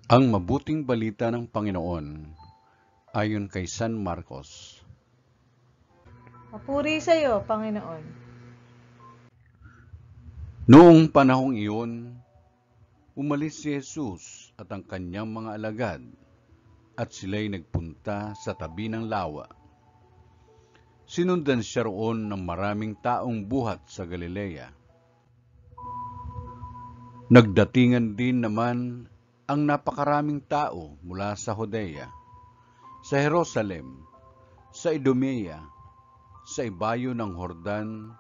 Ang mabuting balita ng Panginoon ayon kay San Marcos. Papuri sa iyo, Panginoon. Noong panahong iyon, umalis si Jesus at ang kanyang mga alagad at sila'y nagpunta sa tabi ng lawa. Sinundan siya roon ng maraming taong buhat sa Galilea. Nagdatingan din naman ang napakaraming tao mula sa Judea, sa Jerusalem, sa Idumea, sa ibayo ng Jordan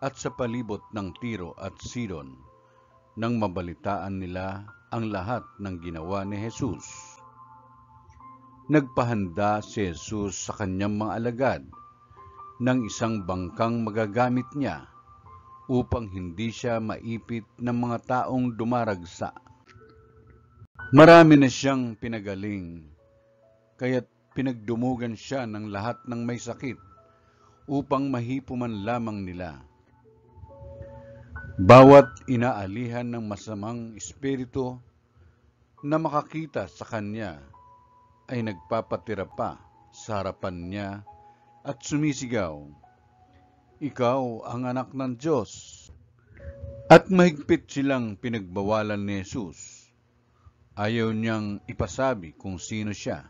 at sa palibot ng Tiro at Sidon, nang mabalitaan nila ang lahat ng ginawa ni Jesus. Nagpahanda si Jesus sa kanyang mga alagad ng isang bangkang magagamit niya upang hindi siya maipit ng mga taong dumaragsa. Marami na siyang pinagaling, kaya't pinagdumugan siya ng lahat ng may sakit upang mahipo man lamang nila. Bawat inaalihan ng masamang espiritu na makakita sa kanya ay nagpapatira pa sa harapan niya at sumisigaw, "Ikaw ang anak ng Diyos." At mahigpit silang pinagbawalan ni Jesus. Ayaw niyang ipasabi kung sino siya.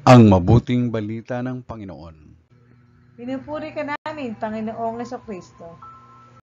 Ang mabuting balita ng Panginoon. Pinupuri ka namin, Panginoong Jesucristo.